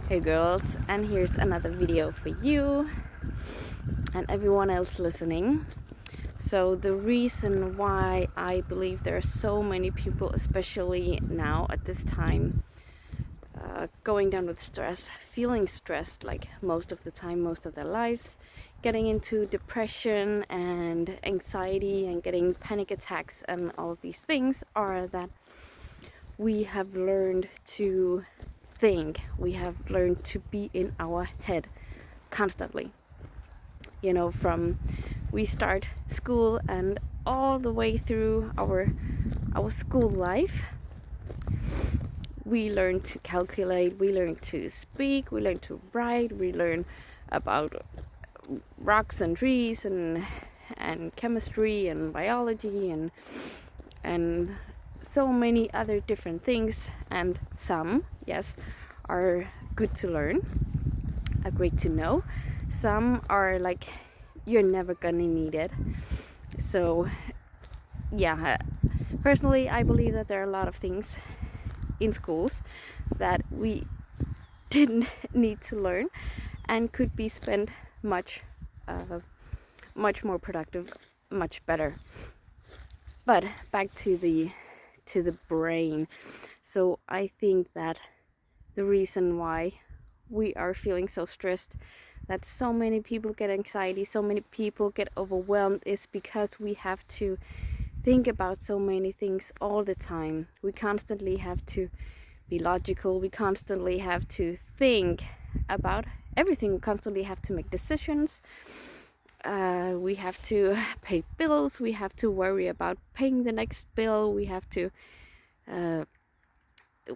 Hey girls, and here's another video for you and everyone else listening. So the reason why I believe there are so many people, especially now at this time, going down with stress, feeling stressed like most of the time, most of their lives, getting into depression and anxiety and getting panic attacks and all of these things, are that we have learned to think, we have learned to be in our head constantly. From we start school and all the way through our school life, we learn to calculate, we learn to speak, we learn to write, we learn about rocks and trees and chemistry and biology and so many other different things, and some, yes, are good to learn, are great to know. Some are like, you're never gonna need it. So yeah, personally I believe that there are a lot of things in schools that we didn't need to learn and could be spent much more productive, much better. But back to the brain. So I think that the reason why we are feeling so stressed, that so many people get anxiety, so many people get overwhelmed, is because we have to think about so many things all the time. We constantly have to be logical, we constantly have to think about everything, we constantly have to make decisions. We have to pay bills, we have to worry about paying the next bill, we have to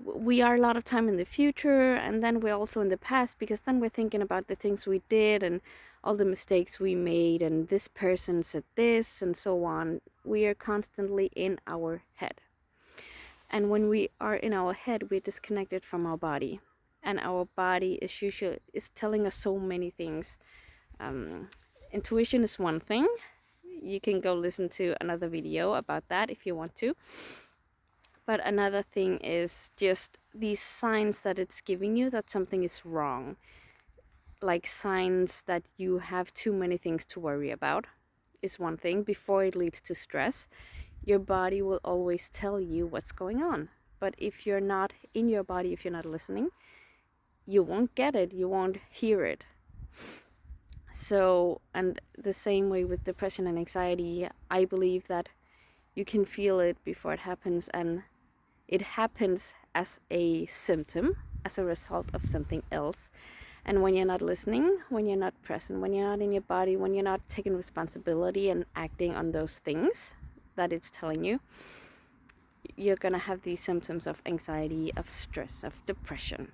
we are a lot of time in the future, and then we're also in the past, because then we're thinking about the things we did and all the mistakes we made, and this person said this and so on. We are constantly in our head, and when we are in our head, we're disconnected from our body, and our body is telling us so many things. Intuition is one thing. You can go listen to another video about that if you want to. But another thing is just these signs that it's giving you that something is wrong. Like signs that you have too many things to worry about is one thing. Before it leads to stress, your body will always tell you what's going on. But if you're not in your body, if you're not listening, you won't get it, you won't hear it. So, and the same way with depression and anxiety, I believe that you can feel it before it happens, and it happens as a symptom, as a result of something else. And when you're not listening, when you're not present, when you're not in your body, when you're not taking responsibility and acting on those things that it's telling you, you're gonna have these symptoms of anxiety, of stress, of depression.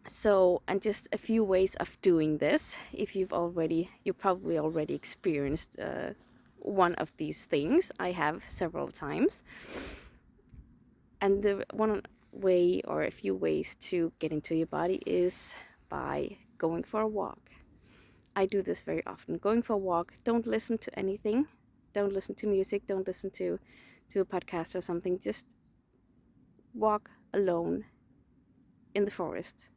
So, and just a few ways of doing this. If you probably already experienced one of these things. I have several times. And the one way, or a few ways to get into your body, is by going for a walk. I do this very often. Going for a walk. Don't listen to anything. Don't listen to music. Don't listen to a podcast or something. Just walk alone in the forest.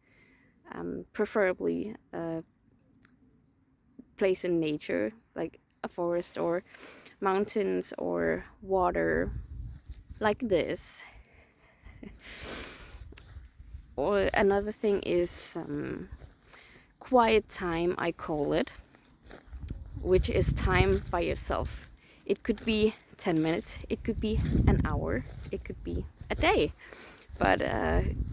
Preferably a place in nature, like a forest or mountains or water, like this. Or another thing is quiet time, I call it, which is time by yourself. It could be 10 minutes, it could be an hour, it could be a day. But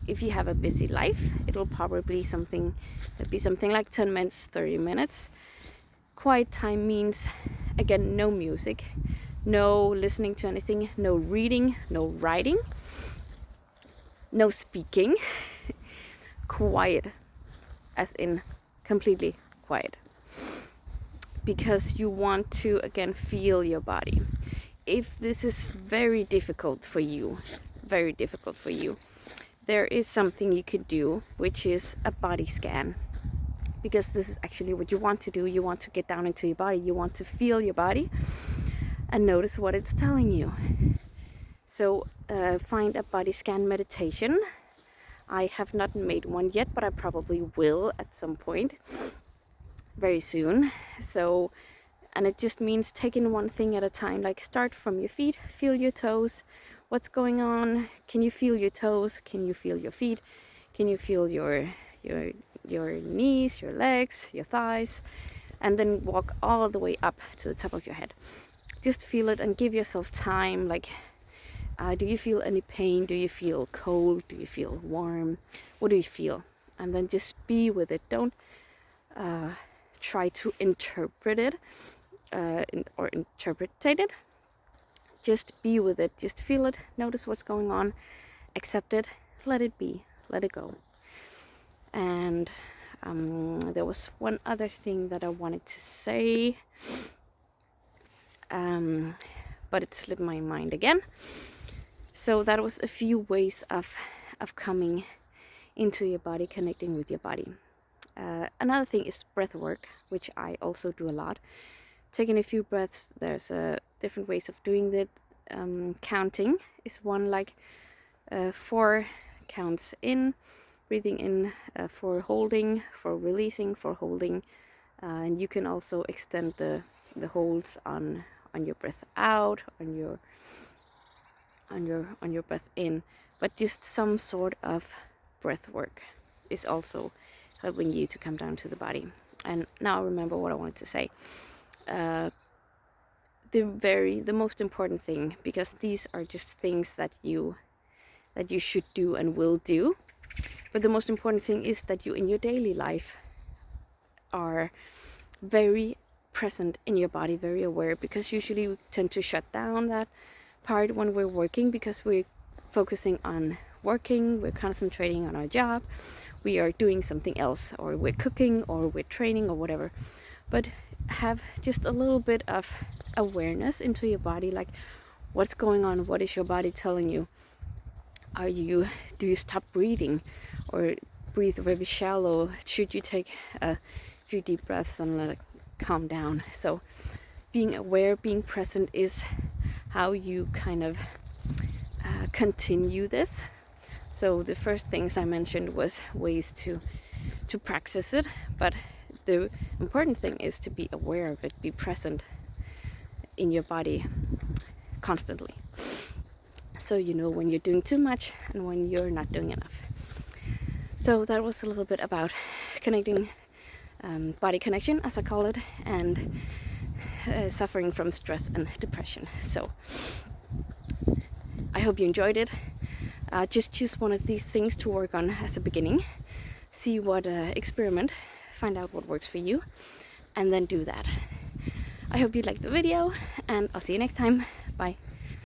if you have a busy life, it'll probably be something like 10 minutes, 30 minutes. Quiet time means, again, no music, no listening to anything, no reading, no writing, no speaking. Quiet, as in completely quiet. Because you want to, again, feel your body. If this is very difficult for you, there is something you could do, which is a body scan. Because this is actually what you want to do. You want to get down into your body. You want to feel your body and notice what it's telling you. So find a body scan meditation. I have not made one yet, but I probably will at some point very soon. So, and it just means taking one thing at a time. Like, start from your feet, feel your toes. What's going on? Can you feel your toes? Can you feel your feet? Can you feel your knees, your legs, your thighs? And then walk all the way up to the top of your head. Just feel it and give yourself time. Like, do you feel any pain? Do you feel cold? Do you feel warm? What do you feel? And then just be with it. Don't try to interpret it or interpretate it. Just be with it. Just feel it. Notice what's going on. Accept it. Let it be. Let it go. And there was one other thing that I wanted to say, but it slipped my mind again. So that was a few ways of coming into your body, connecting with your body. Another thing is breath work, which I also do a lot. Taking a few breaths. There's different ways of doing that. Counting is one, like 4 counts in, breathing in, 4 holding, 4 releasing, 4 holding, and you can also extend the holds on your breath out, on your breath in. But just some sort of breath work is also helping you to come down to the body. And now I remember what I wanted to say. The most important thing, because these are just things that you should do and will do, but the most important thing is that you in your daily life are very present in your body, very aware, because usually we tend to shut down that part when we're working, because we're focusing on working, we're concentrating on our job, we are doing something else, or we're cooking, or we're training, or whatever. But have just a little bit of awareness into your body, like what's going on, what is your body telling you? Do you stop breathing, or breathe very shallow? Should you take a few deep breaths and let it calm down? So being aware, being present is how you kind of continue this. So the first things I mentioned was ways to practice it, but the important thing is to be aware of it, be present in your body constantly, so you know when you're doing too much and when you're not doing enough. So that was a little bit about connecting, body connection as I call it, and suffering from stress and depression. So I hope you enjoyed it. Just choose one of these things to work on as a beginning. See what experiment, find out what works for you, and then do that. I hope you liked the video, and I'll see you next time. Bye.